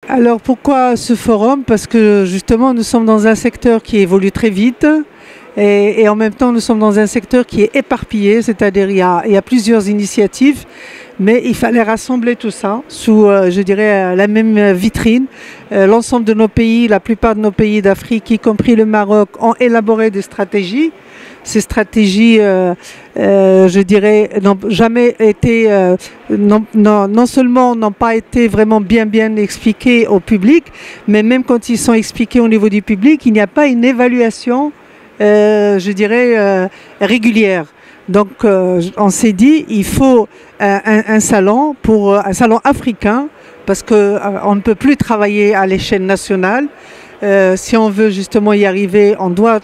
Alors pourquoi ce forum? Parce que justement nous sommes dans un secteur qui évolue très vite et en même temps nous sommes dans un secteur qui est éparpillé, c'est-à-dire il y a plusieurs initiatives, mais il fallait rassembler tout ça sous, je dirais, la même vitrine. L'ensemble de nos pays, la plupart de nos pays d'Afrique, y compris le Maroc, ont élaboré des stratégies. Ces stratégies, je dirais, n'ont jamais été, non seulement n'ont pas été vraiment bien expliquées au public, mais même quand ils sont expliqués au niveau du public, il n'y a pas une évaluation, je dirais, régulière. Donc, on s'est dit, il faut un salon africain, parce qu'on ne peut plus travailler à l'échelle nationale. Si on veut justement y arriver, on doit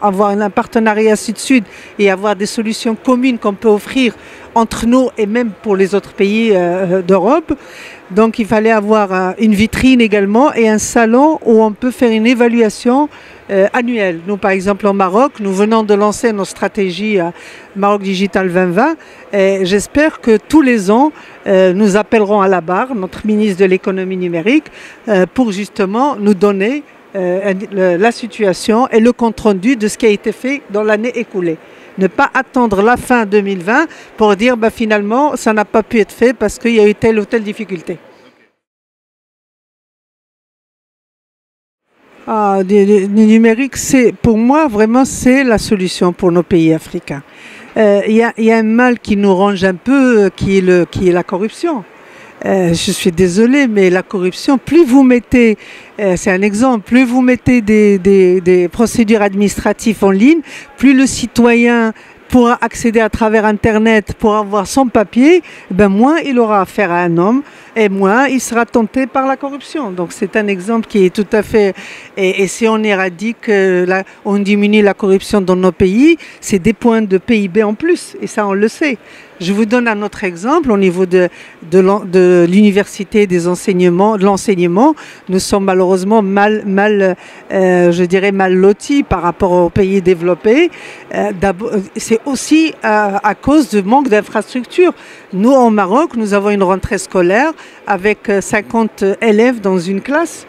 avoir un partenariat sud-sud et avoir des solutions communes qu'on peut offrir entre nous et même pour les autres pays d'Europe. Donc il fallait avoir une vitrine également et un salon où on peut faire une évaluation annuelle. Nous par exemple au Maroc, nous venons de lancer nos stratégies Maroc Digital 2020 et j'espère que tous les ans nous appellerons à la barre notre ministre de l'économie numérique pour justement nous donner la situation et le compte-rendu de ce qui a été fait dans l'année écoulée. Ne pas attendre la fin 2020 pour dire finalement ça n'a pas pu être fait parce qu'il y a eu telle ou telle difficulté. Le numérique, pour moi vraiment c'est la solution pour nos pays africains. Il y a un mal qui nous ronge un peu qui est la corruption. Je suis désolée, mais la corruption, plus vous mettez, c'est un exemple, plus vous mettez des procédures administratives en ligne, plus le citoyen pourra accéder à travers Internet pour avoir son papier, moins il aura affaire à un homme et moins il sera tenté par la corruption. Donc c'est un exemple qui est tout à fait... Et si on éradique, on diminue la corruption dans nos pays, c'est des points de PIB en plus, et ça on le sait. Je vous donne un autre exemple au niveau de l'université, de l'enseignement. Nous sommes malheureusement je dirais mal lotis par rapport aux pays développés. C'est aussi à cause du manque d'infrastructures. Nous, au Maroc, nous avons une rentrée scolaire avec 50 élèves dans une classe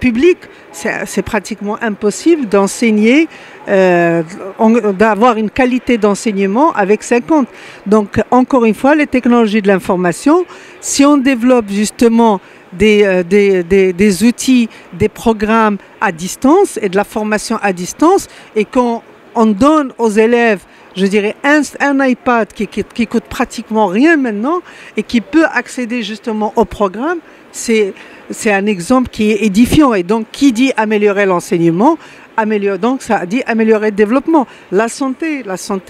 publique. C'est pratiquement impossible d'enseigner, d'avoir une qualité d'enseignement avec 50. Donc, encore une fois, les technologies de l'information, si on développe justement des outils, des programmes à distance et de la formation à distance et qu'on donne aux élèves, je dirais, un iPad qui coûte pratiquement rien maintenant et qui peut accéder justement au programme, c'est un exemple qui est édifiant. Et donc, qui dit améliorer l'enseignement, donc ça dit améliorer le développement. La santé,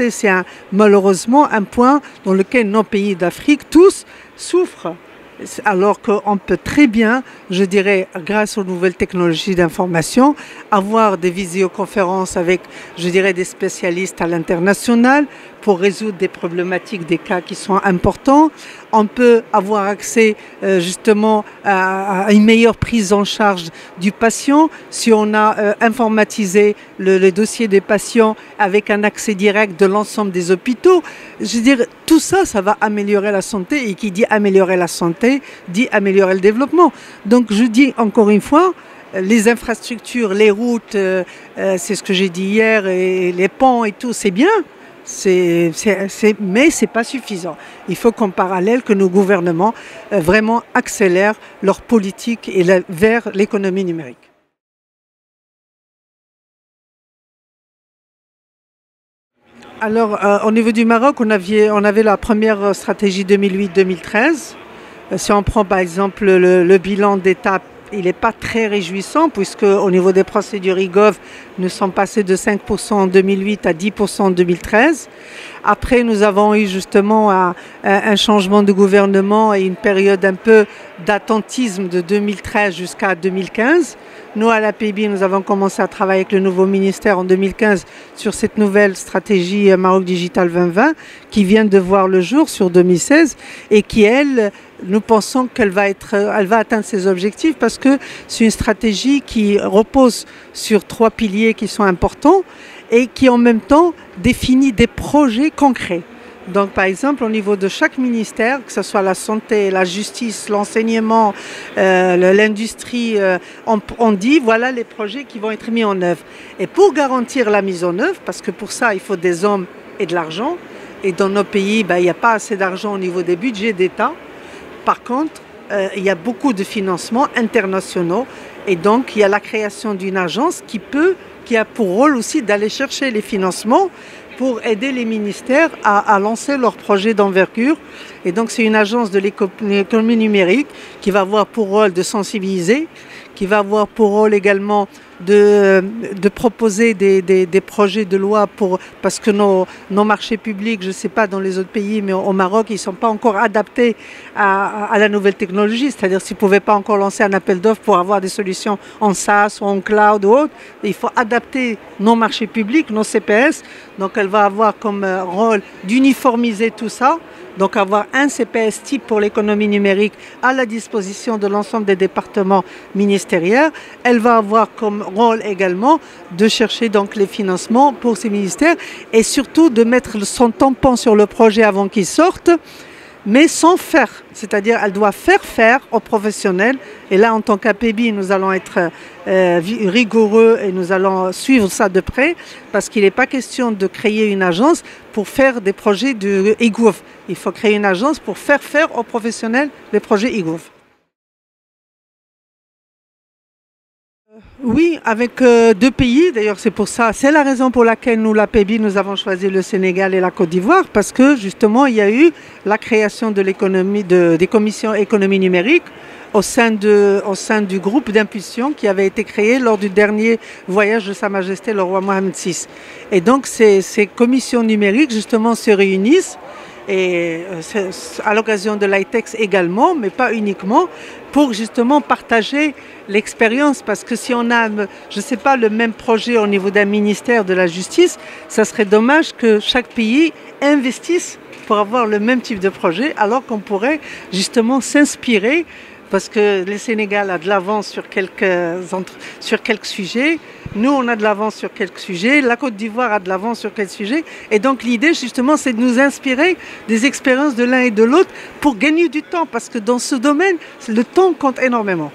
c'est malheureusement un point dans lequel nos pays d'Afrique, tous, souffrent. Alors qu'on peut très bien, je dirais, grâce aux nouvelles technologies d'information, avoir des visioconférences avec, je dirais, des spécialistes à l'international pour résoudre des problématiques, des cas qui sont importants. On peut avoir accès justement à une meilleure prise en charge du patient si on a informatisé le dossier des patients avec un accès direct de l'ensemble des hôpitaux. Je veux dire, tout ça, ça va améliorer la santé et qui dit améliorer la santé, dit améliorer le développement. Donc je dis encore une fois, les infrastructures, les routes, c'est ce que j'ai dit hier, et les ponts et tout, c'est bien. Mais ce n'est pas suffisant. Il faut qu'en parallèle, que nos gouvernements vraiment accélèrent leur politique vers l'économie numérique. Alors, au niveau du Maroc, on avait la première stratégie 2008-2013. Si on prend par exemple le bilan d'étape, il n'est pas très réjouissant puisque au niveau des procédures e-gov, nous sommes passés de 5% en 2008 à 10% en 2013. Après, nous avons eu justement un changement de gouvernement et une période un peu d'attentisme de 2013 jusqu'à 2015. Nous, à l'APB, nous avons commencé à travailler avec le nouveau ministère en 2015 sur cette nouvelle stratégie Maroc Digital 2020 qui vient de voir le jour sur 2016 et qui, elle, nous pensons qu'elle va atteindre ses objectifs parce que c'est une stratégie qui repose sur 3 piliers qui sont importants et qui en même temps définit des projets concrets. Donc par exemple au niveau de chaque ministère, que ce soit la santé, la justice, l'enseignement, l'industrie, on dit voilà les projets qui vont être mis en œuvre. Et pour garantir la mise en œuvre, parce que pour ça il faut des hommes et de l'argent, et dans nos pays il n'y a pas assez d'argent au niveau des budgets d'État. Par contre, il y a beaucoup de financements internationaux et donc il y a la création d'une agence qui a pour rôle aussi d'aller chercher les financements pour aider les ministères à lancer leurs projets d'envergure. Et donc c'est une agence de l'économie numérique qui va avoir pour rôle de sensibiliser, qui va avoir pour rôle également de proposer des projets de loi parce que nos marchés publics, je ne sais pas dans les autres pays, mais au Maroc, ils ne sont pas encore adaptés à la nouvelle technologie. C'est-à-dire s'ils ne pouvaient pas encore lancer un appel d'offres pour avoir des solutions en SaaS ou en cloud ou autre, il faut adapter nos marchés publics, nos CPS. Donc elle va avoir comme rôle d'uniformiser tout ça. Donc avoir un CPS type pour l'économie numérique à la disposition de l'ensemble des départements ministériels. Elle va avoir comme rôle également de chercher donc les financements pour ces ministères et surtout de mettre son tampon sur le projet avant qu'il sorte, mais sans faire. C'est-à-dire elle doit faire aux professionnels. Et là, en tant qu'APEBI, nous allons être rigoureux et nous allons suivre ça de près parce qu'il n'est pas question de créer une agence pour faire des projets de e-gouv. Il faut créer une agence pour faire aux professionnels les projets e-gouv. Oui, avec deux pays, d'ailleurs c'est pour ça, c'est la raison pour laquelle nous, l'APEBI, nous avons choisi le Sénégal et la Côte d'Ivoire, parce que justement il y a eu la création de des commissions économie numérique au sein du groupe d'impulsion qui avait été créé lors du dernier voyage de Sa Majesté le roi Mohamed VI. Et donc ces commissions numériques justement se réunissent et à l'occasion de l'ITEX également, mais pas uniquement, pour justement partager l'expérience. Parce que si on a, je ne sais pas, le même projet au niveau d'un ministère de la Justice, ça serait dommage que chaque pays investisse pour avoir le même type de projet, alors qu'on pourrait justement s'inspirer. Parce que le Sénégal a de l'avance sur quelques sujets, nous on a de l'avance sur quelques sujets, la Côte d'Ivoire a de l'avance sur quelques sujets. Et donc l'idée justement c'est de nous inspirer des expériences de l'un et de l'autre pour gagner du temps. Parce que dans ce domaine, le temps compte énormément.